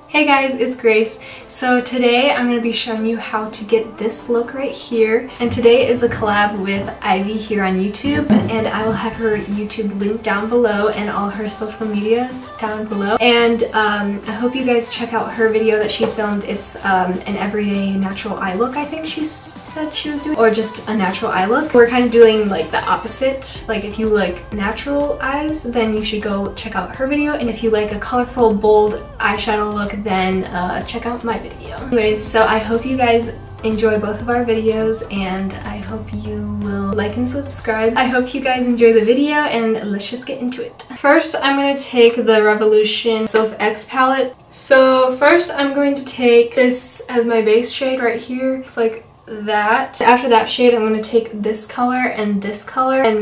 Hey guys, it's Grace. So today I'm going to be showing you how to get this look right here. And today is a collab with Ivy here on YouTube. And I will have her YouTube link down below and all her social medias down below. And I hope you guys check out her video that she filmed. It's an everyday natural eye look, I think she said she was doing. Or just a natural eye look. We're kind of doing like the opposite. Like if you like natural eyes, then you should go check out her video. And if you like a colorful, bold eyeshadow look, then check out my video. Anyways, so I hope you guys enjoy both of our videos and I hope you will like and subscribe. I hope you guys enjoy the video and let's just get into it. First, I'm going to take the Revolution SophX palette. So first I'm going to take this as my base shade right here. It's like that. After that shade, I'm going to take this color and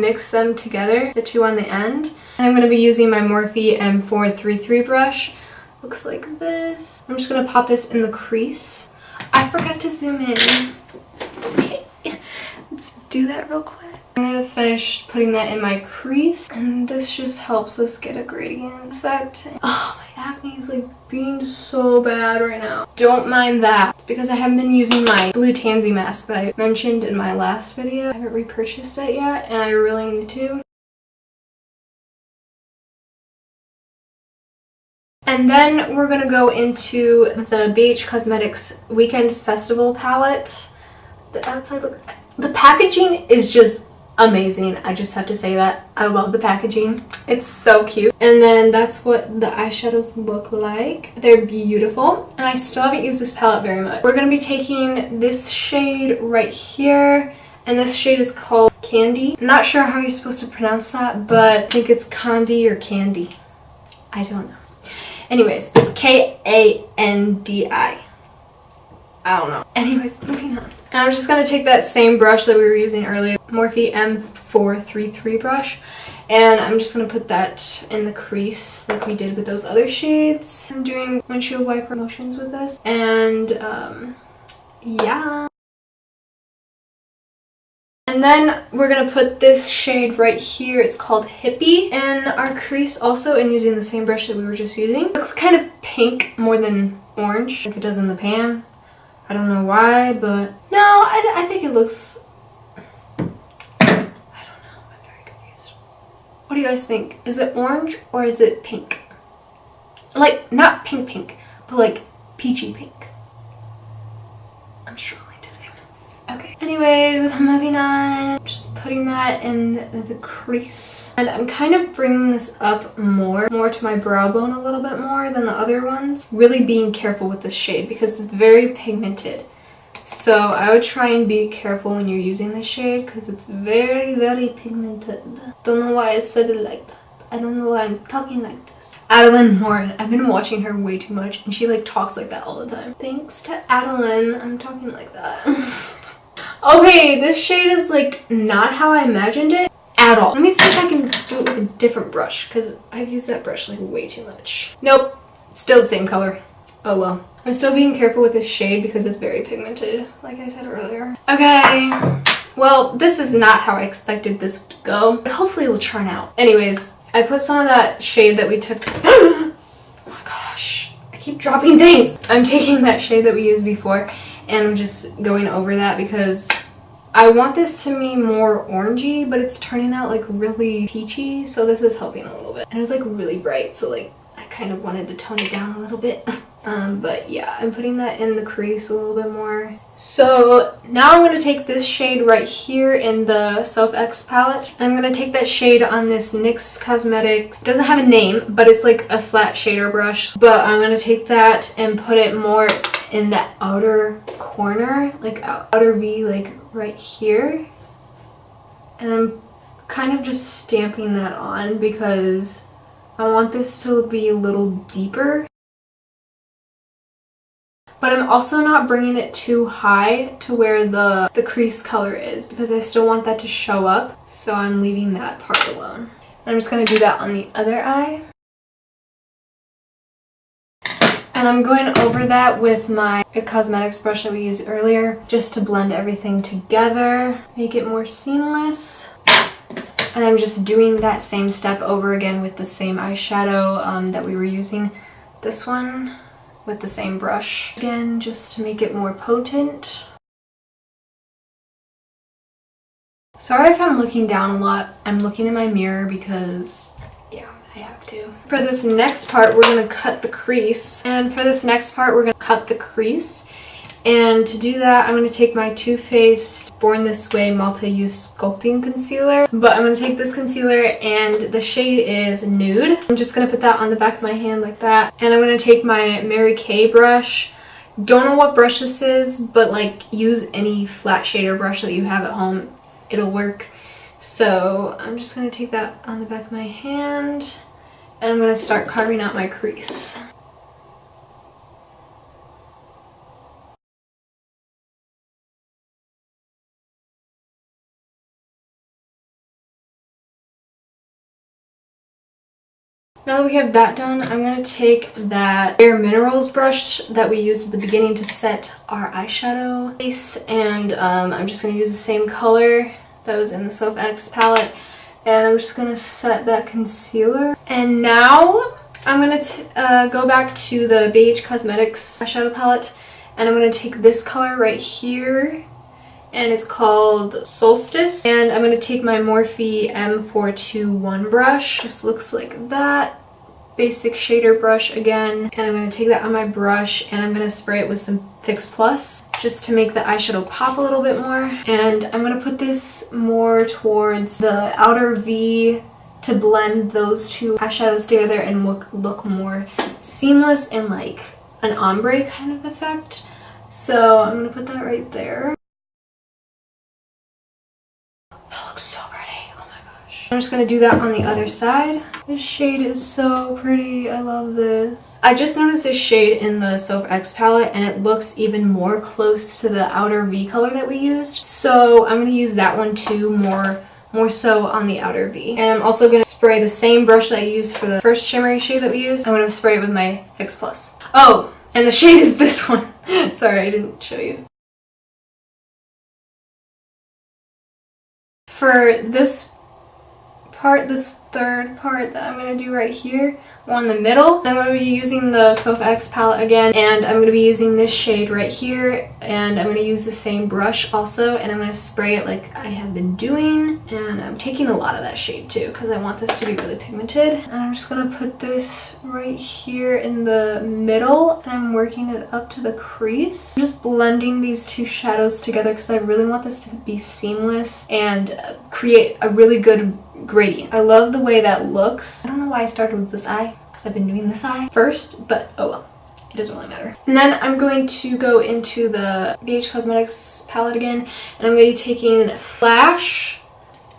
mix them together, the two on the end. And I'm going to be using my Morphe M433 brush. Looks like this. I'm just gonna pop this in the crease. I forgot to zoom in. Okay, let's do that real quick. I'm gonna finish putting that in my crease, and this just helps us get a gradient effect. Oh, my acne is like being so bad right now. Don't mind that. It's because I haven't been using my blue tansy mask that I mentioned in my last video. I haven't repurchased it yet, and I really need to. And then we're going to go into the BH Cosmetics Weekend Festival palette. The outside look, the packaging is just amazing. I just have to say that. I love the packaging. It's so cute. And then that's what the eyeshadows look like. They're beautiful. And I still haven't used this palette very much. We're going to be taking this shade right here. And this shade is called Candy. I'm not sure how you're supposed to pronounce that, but I think it's Candy or Candy. I don't know. Anyways, it's K-A-N-D-I. I don't know. Anyways, moving on. And I'm just going to take that same brush that we were using earlier, Morphe M433 brush, and I'm just going to put that in the crease like we did with those other shades. I'm doing windshield wiper motions with this, and yeah. And then we're going to put this shade right here. It's called Hippie in our crease also, and using the same brush that we were just using. It looks kind of pink more than orange like it does in the pan. I don't know why, but no, I think it looks... I don't know. I'm very confused. What do you guys think? Is it orange or is it pink? Like, not pink, but like peachy pink. I'm struggling today. Okay. Anyways, moving on. Just putting that in the crease. And I'm kind of bringing this up more to my brow bone a little bit more than the other ones. Really being careful with this shade because it's very pigmented. So I would try and be careful when you're using this shade because it's very, very pigmented. Don't know why I said it like that. I don't know why I'm talking like this. Adeline Morin. I've been watching her way too much and she like talks like that all the time. Thanks to Adeline, I'm talking like that. Okay, this shade is like not how I imagined it at all. Let me see if I can do it with a different brush because I've used that brush like way too much. Nope, still the same color. Oh well. I'm still being careful with this shade because it's very pigmented, like I said earlier. Okay, well, this is not how I expected this to go. Hopefully it will turn out. Anyways, I put some of that shade that we took. Oh my gosh, I keep dropping things. I'm taking that shade that we used before and I'm just going over that because I want this to be more orangey, but it's turning out like really peachy, so this is helping a little bit. And it was like really bright, so like I kind of wanted to tone it down a little bit. But yeah, I'm putting that in the crease a little bit more. So now I'm going to take this shade right here in the SophX palette. And I'm going to take that shade on this NYX Cosmetics. It doesn't have a name, but it's like a flat shader brush. But I'm going to take that and put it more in the outer corner, like outer V, like right here. And I'm kind of just stamping that on because I want this to be a little deeper. But I'm also not bringing it too high to where the crease color is because I still want that to show up. So I'm leaving that part alone. I'm just going to do that on the other eye. And I'm going over that with my cosmetics brush that we used earlier just to blend everything together, make it more seamless. And I'm just doing that same step over again with the same eyeshadow that we were using. This one with the same brush. Again, just to make it more potent. Sorry if I'm looking down a lot. I'm looking in my mirror because, yeah, I have to. For this next part, we're going to cut the crease. And to do that, I'm going to take my Too Faced Born This Way Multi-Use Sculpting Concealer. But I'm going to take this concealer and the shade is Nude. I'm just going to put that on the back of my hand like that. And I'm going to take my Mary Kay brush. Don't know what brush this is, but like use any flat shader brush that you have at home. It'll work. So I'm just going to take that on the back of my hand and I'm going to start carving out my crease. Now that we have that done, I'm going to take that Bareminerals brush that we used at the beginning to set our eyeshadow base, and I'm just going to use the same color that was in the SophX palette, and I'm just going to set that concealer. And now I'm going to go back to the Beige Cosmetics eyeshadow palette, and I'm going to take this color right here, and it's called Solstice. And I'm going to take my Morphe M421 brush. Just looks like that. Basic shader brush again. And I'm going to take that on my brush and I'm going to spray it with some Fix Plus just to make the eyeshadow pop a little bit more. And I'm going to put this more towards the outer V to blend those two eyeshadows together and look more seamless and like an ombre kind of effect. So I'm going to put that right there. So pretty. Oh my gosh. I'm just going to do that on the other side. This shade is so pretty. I love this. I just noticed this shade in the SophX palette and it looks even more close to the outer V color that we used. So I'm going to use that one too, more so on the outer V. And I'm also going to spray the same brush that I used for the first shimmery shade that we used. I'm going to spray it with my Fix Plus. Oh, and the shade is this one. Sorry, I didn't show you. For this part, this third part that I'm going to do right here, one in the middle, I'm going to be using the SophX palette again, and I'm going to be using this shade right here, and I'm going to use the same brush also, and I'm going to spray it like I have been doing, and I'm taking a lot of that shade too because I want this to be really pigmented. And I'm just going to put this right here in the middle, and I'm working it up to the crease. I'm just blending these two shadows together because I really want this to be seamless and create a really good gradient. I love the way that looks. I don't know why I started with this eye because I've been doing this eye first, but oh well, it doesn't really matter. And then I'm going to go into the Beige Cosmetics palette again, and I'm going to be taking Flash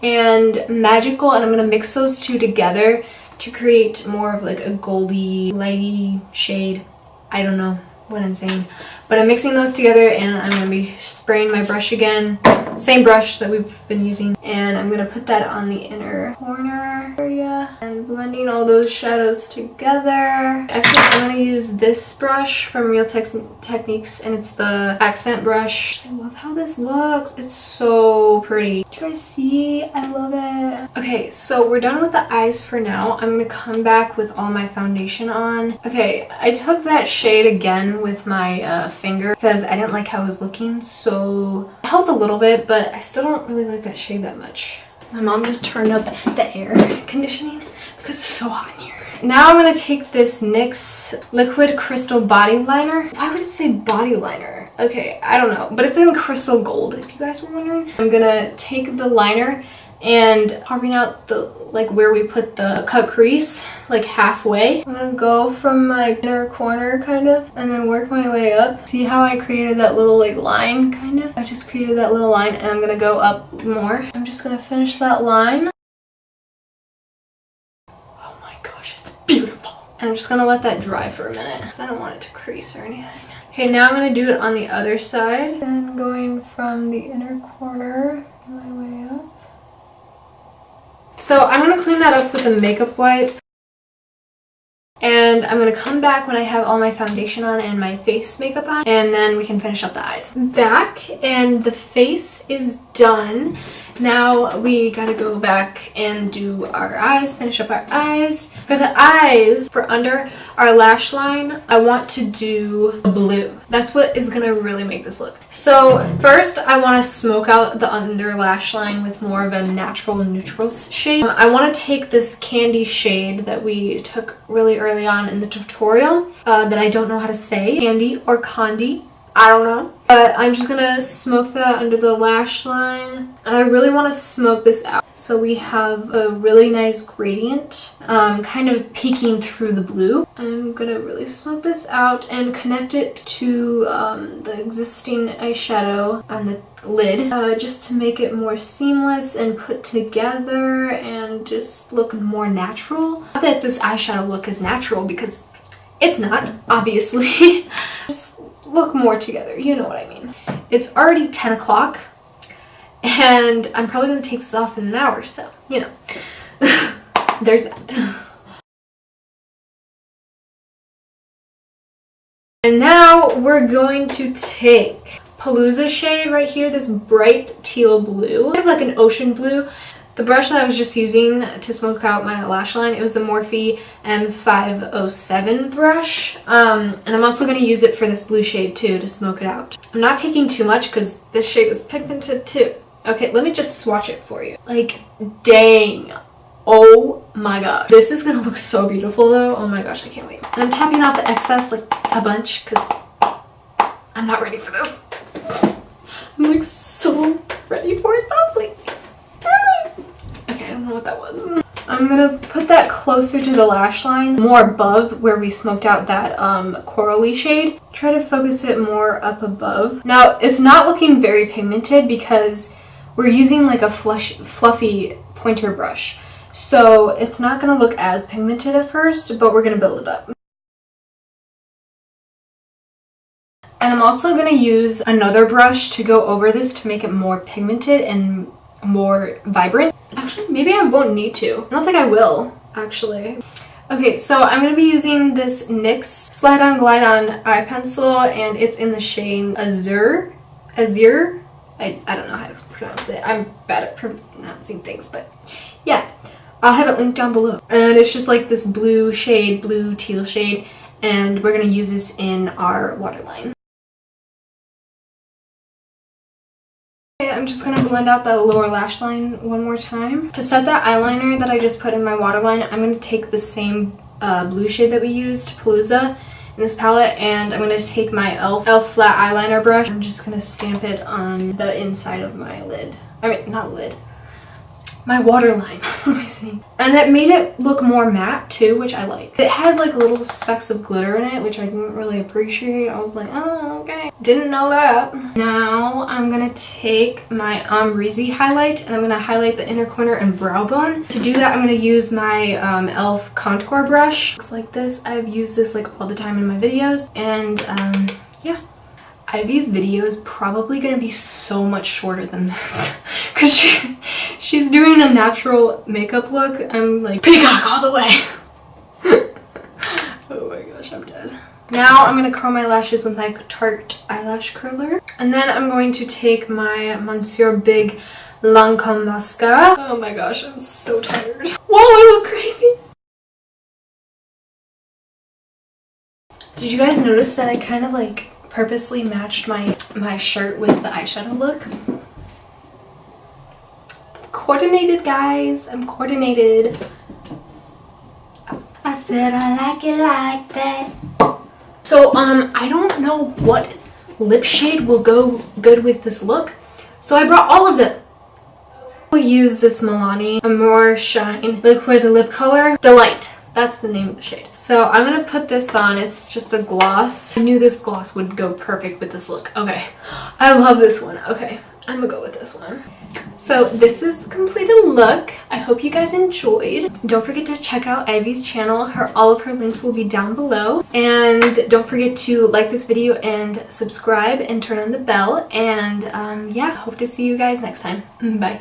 and Magical, and I'm going to mix those two together to create more of like a goldy, lighty shade. I don't know what I'm saying, but I'm mixing those together and I'm going to be spraying my brush again, same brush that we've been using, and I'm going to put that on the inner corner area and blending all those shadows together. Actually, I'm going to use this brush from Real Techniques, and it's the accent brush. I love how this looks. It's so pretty. Do you guys see? I love it. Okay, so we're done with the eyes for now. I'm going to come back with all my foundation on. Okay, I took that shade again with my finger because I didn't like how it was looking, so it helped a little bit, but I still don't really like that shade that much. My mom just turned up the air conditioning because it's so hot in here. Now I'm going to take this NYX Liquid Crystal Body Liner. Why would it say body liner? Okay, I don't know, but it's in crystal gold, if you guys were wondering. I'm going to take the liner and carving out the, like where we put the cut crease, like halfway. I'm gonna go from my inner corner kind of, and then work my way up. See how I created that little like line kind of? I just created that little line and I'm gonna go up more. I'm just gonna finish that line. Oh my gosh, it's beautiful. And I'm just gonna let that dry for a minute because I don't want it to crease or anything. Okay, now I'm gonna do it on the other side. And going from the inner corner, my way up. So I'm going to clean that up with a makeup wipe, and I'm going to come back when I have all my foundation on and my face makeup on, and then we can finish up the eyes. Back, and the face is done, Now we gotta go back and do our eyes, finish up our eyes. For the eyes, for under our lash line, I want to do a blue. That's what is gonna really make this look. So first I want to smoke out the under lash line with more of a natural neutral shade. I want to take this candy shade that we took really early on in the tutorial that I don't know how to say. Candy or Condi. I don't know. But I'm just gonna smoke that under the lash line. And I really want to smoke this out. So we have a really nice gradient, kind of peeking through the blue. I'm gonna really smoke this out and connect it to the existing eyeshadow on the lid, just to make it more seamless and put together and just look more natural. Not that this eyeshadow look is natural, because it's not, obviously. Just look more together, you know what I mean. It's already 10 o'clock and I'm probably going to take this off in an hour, so, you know, there's that. And now we're going to take Palooza shade right here, this bright teal blue, kind of like an ocean blue. The brush that I was just using to smoke out my lash line, it was the Morphe M433 brush. And I'm also going to use it for this blue shade too to smoke it out. I'm not taking too much because this shade was pigmented too. Okay, let me just swatch it for you. Like, dang. Oh my gosh. This is going to look so beautiful though. Oh my gosh, I can't wait. And I'm tapping out the excess like a bunch because I'm not ready for this. I'm like so ready for it though. Like, okay, I don't know what that was. I'm gonna put that closer to the lash line, more above where we smoked out that corally shade. Try to focus it more up above. Now, it's not looking very pigmented because we're using like a fluffy pointer brush. So it's not gonna look as pigmented at first, but we're gonna build it up. And I'm also gonna use another brush to go over this to make it more pigmented and more vibrant. Actually, maybe I won't need to. I don't think I will, actually. Okay, so I'm going to be using this NYX Slide On Glide On eye pencil, and it's in the shade Azure. I don't know how to pronounce it. I'm bad at pronouncing things, but yeah. I'll have it linked down below. And it's just like this blue shade, blue teal shade, and we're going to use this in our waterline. I'm just going to blend out the lower lash line one more time. To set that eyeliner that I just put in my waterline, I'm going to take the same blue shade that we used, Palooza, in this palette, and I'm going to take my e.l.f. flat eyeliner brush. I'm just going to stamp it on the inside of my lid. I mean, not lid. My waterline. What am I saying? And it made it look more matte too, which I like. It had like little specks of glitter in it, which I didn't really appreciate. I was like, oh, okay. Didn't know that. Now I'm gonna take my Amrezy highlight and I'm gonna highlight the inner corner and brow bone. To do that, I'm gonna use my e.l.f. contour brush. Looks like this. I've used this like all the time in my videos, and yeah. Ivy's video is probably gonna be so much shorter than this because she's doing a natural makeup look. I'm like peacock all the way. Oh my gosh, I'm dead. Now I'm gonna curl my lashes with my Tarte eyelash curler, and then I'm going to take my monsieur-big Lancome mascara. Oh my gosh, I'm so tired. Whoa, I look crazy. Did you guys notice that I kind of like purposely matched my shirt with the eyeshadow look? Coordinated, guys. I'm coordinated. I said I like it like that. So I don't know what lip shade will go good with this look, so I brought all of them. We'll use this Milani Amore-shine-liquid-lip-color Delight. That's the name of the shade. So I'm gonna put this on. It's just a gloss. I knew this gloss would go perfect with this look. Okay, I love this one. Okay, I'm gonna go with this one. So this is the completed look. I hope you guys enjoyed. Don't forget to check out Ivy's channel. All of her links will be down below. And don't forget to like this video and subscribe and turn on the bell. And yeah, hope to see you guys next time. Bye.